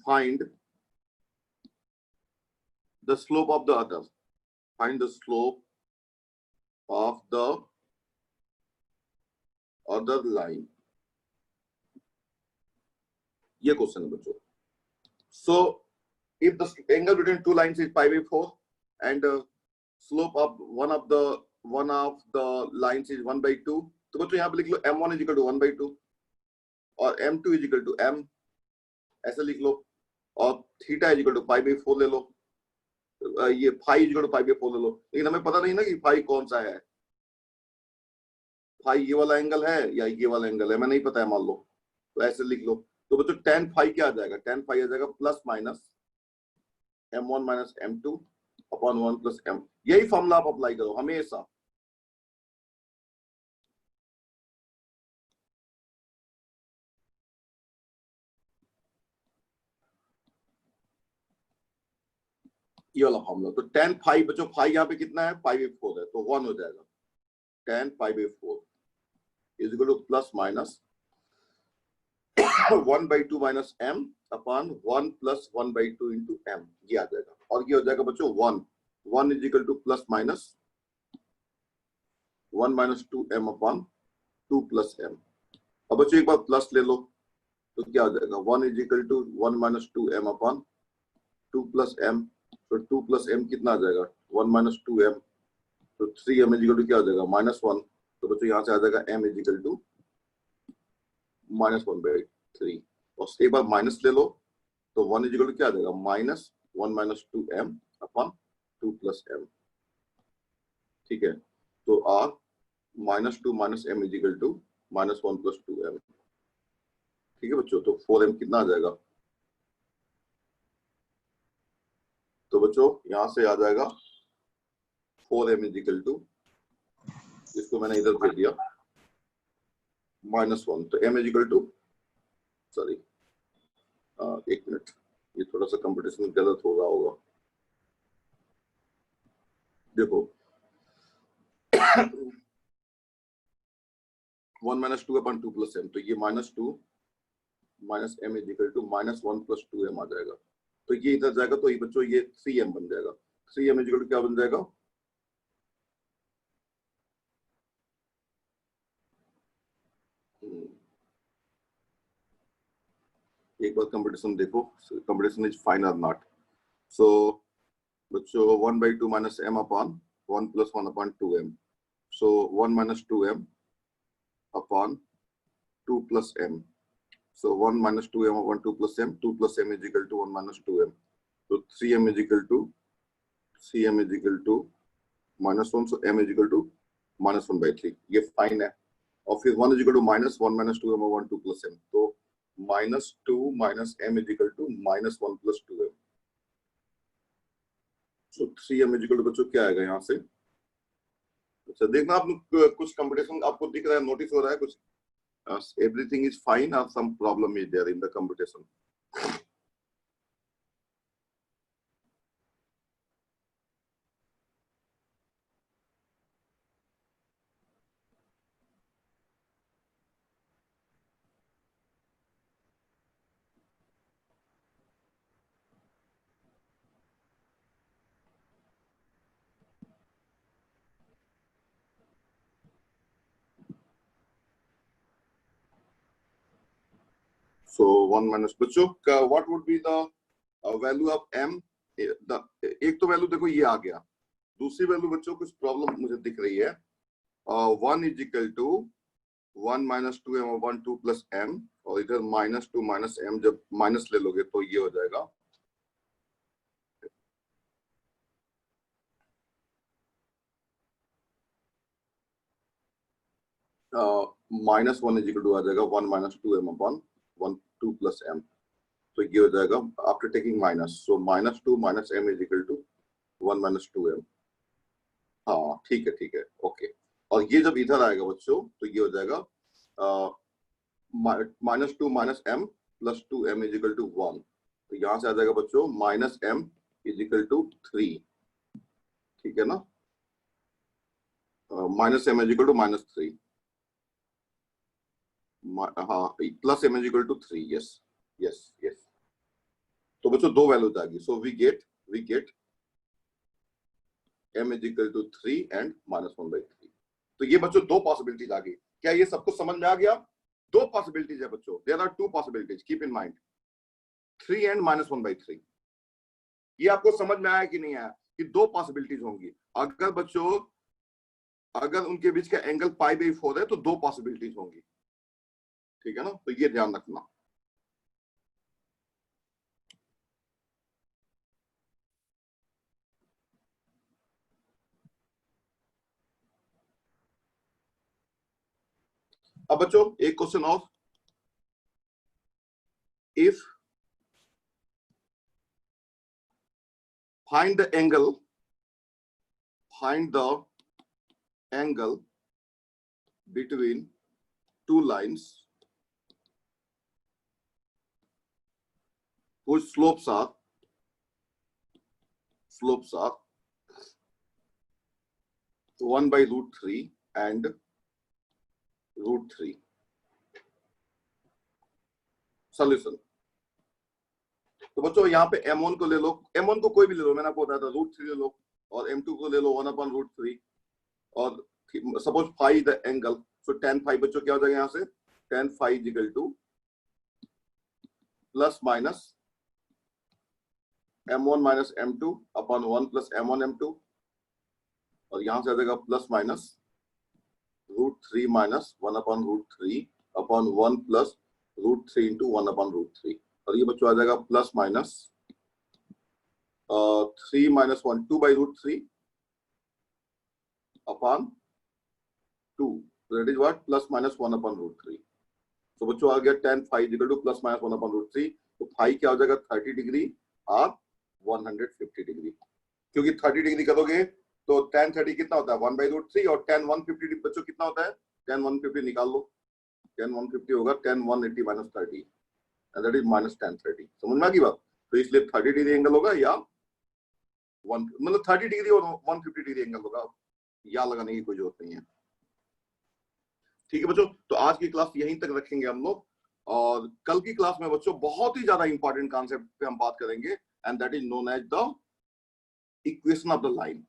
find the slope of the other, find the slope of the other line। ये question है बच्चों। So if the angle between two lines is pi by 4 and slope of one of the lines is 1 by 2, तो बच्चों यहाँ पे लिख लो m1 is equal to 1 by 2 और m2 is equal to m, ऐसे लिख लो। और theta is equal to pi by 4 ले लो, ये phi is equal to pi by 4 ले लो। लेकिन हमें पता नहीं ना कि फाई कौन सा है, फाई ये वाला एंगल है या ये वाला एंगल है, मैं नहीं पता है मान लो। तो ऐसे लिख लो। तो बच्चों tan फाई क्या आ जाएगा? tan फाई आ जाएगा plus minus m1 minus m2 upon 1 plus m। यही फॉर्मूला आप अप्लाई करो हमेशा। ये वाला फॉर्मूला। तो tan फाई बच्चों, फाई यहाँ पे कितना है? पाई बाई 4 है, तो 1 हो जाएगा। tan pi by 4 is equal to plus minus 1 by 2 minus m upon 1 plus 1 by 2 into m, ये आ जाएगा। और ये हो जाएगा बच्चों 1 is equal to plus minus 1 minus 2m upon 2 plus m। अब बच्चों एक बार प्लस ले लो तो क्या हो जाएगा? 1 is equal to 1 minus 2m upon 2 plus m। तो 2 प्लस m कितना आ जाएगा? 1 माइनस 2m, तो 3m इज इक्वल टू क्या हो जाएगा? -1। तो बच्चों यहाँ से आ जाएगा m इज इक्वल टू -1/3। और एक बार माइनस ले लो तो 1 इज इक्वल टू क्या आ जाएगा? -1 minus 2m upon 2 plus m, ठीक है। तो r -2 minus m is equal to -1 plus 2m, ठीक है बच्चों। तो 4m कितना आ जाएगा? तो बच्चों यहां से आ जाएगा 4m इज इक्वल टू, इसको मैंने इधर भेज दिया, -1। तो m is equal to, sorry एक मिनट, ये थोड़ा सा कंपटीशन गलत हो रहा होगा। देखो 1 माइनस 2 अपॉन 2 प्लस m, तो ये -2 minus m is equal to -1 plus 2m आ जाएगा। तो ये इधर जाएगा तो ये बच्चों ये 3m बन जाएगा। 3m इज इक्वल टू क्या बन जाएगा? एक बार कंपटीशन देखो, कंपटीशन इज फाइन और नॉट। सो बच्चों 1/2 minus m upon 1 plus 1 upon 2m, so 1 minus 2m upon 2 plus m, so 1 minus 2m upon 2 plus m, 2 plus m is equal to 1 minus 2m, so 3m is equal to -1, so m is equal to -1/3, ये fine है। और फिर 1 is equal to -1 minus 2m upon 2 plus m, तो -2 minus m is equal to -1 plus 2m, so 3m is equal to बच्चों क्या आएगा यहाँ से? अच्छा देखना आप कुछ कंपटीशन आपको दिख रहा है, नोटिस हो रहा है कुछ? Everything is fine or some problem is there in the computation? So 1 minus बच्चों what would be the value of m? एक तो वैल्यू देखो ये आ गया, दूसरी वैल्यू बच्चों कुछ प्रॉब्लम मुझे दिख रही है। 1 is equal to 1 minus 2m upon 2 plus m, और इधर -2 माइनस m, जब माइनस ले लोगे तो ये हो जाएगा -1 इज इक्वल टू आ जाएगा 1 minus 2m upon 2 plus m, तो ये हो जाएगा after taking minus, so -2 minus m is equal to 1 minus 2m। हाँ ठीक है ओके। और ये जब इधर आएगा बच्चों तो ये हो जाएगा -2 minus m plus 2m is equal to 1, तो यहां से आ जाएगा बच्चों -m इज इक्वल टू 3, ठीक है ना? -m इज इक्वल टू -3, हाँ plus m is equal to 3, yes yes yes. तो बच्चों दो वैल्यूज आ गई, so we get m is equal to 3 and -1/3। तो ये बच्चों दो पॉसिबिलिटीज आ गई। क्या ये सब कुछ समझ में आ गया? दो पॉसिबिलिटीज है बच्चों, there are two possibilities, keep in mind, 3 and -1/3। ये आपको समझ में आया कि नहीं आया कि दो पॉसिबिलिटीज होंगी? अगर बच्चों अगर उनके बीच का एंगल π/4 है तो दो पॉसिबिलिटीज होंगी, ठीक है ना? तो ये ध्यान रखना। अब बच्चों एक क्वेश्चन और, if find the angle between two lines whose slopes are 1/√3 and √3। Solution. तो बच्चों यहाँ पे m1 को ले लो, m1 को कोई भी ले लो, मैंने आपको बताया था √3 ले लो, और m2 को ले लो 1/√3, और suppose phi the angle, so tan phi बच्चों क्या हो जाएगा यहाँ से? tan phi is equal to plus minus m1 minus m2 upon 1 plus m1 m2, और यहां से आ जाएगा plus minus √3 minus 1 upon √3 upon 1 plus √3 into 1 upon √3, और ये बच्चों आ जाएगा plus minus 3 minus 1, 2 by root 3 upon 2. So that is what? Plus minus 1 upon root 3. So बच्चों आ गया tan phi equal to plus minus 1 upon root 3. तो phi क्या हो जाएगा? 30 डिग्री और 150 डिग्री. क्योंकि 30 डिग्री करोगे तो tan 30 कितना होता है? 1 by root 3 और tan 150 बच्चों कितना होता है? tan 150 निकाल लो. tan 150 होगा tan 180 minus 30. And that is minus tan 30. समझ में आ गई बात? तो इसलिए 30 डिग्री एंगल होगा या 1 मतलब 30 डिग्री और 150 डिग्री एंगल होगा. या लगाने की कोई जरूरत नहीं है. ठीक है बच्चों, तो आज की क्लास यहीं तक रखेंगे हम लोग और कल की क्लास में बच्चों बहुत ही ज्यादा इंपॉर्टेंट कॉन्सेप्ट पे हम बात करेंगे and that is known as the equation of the line.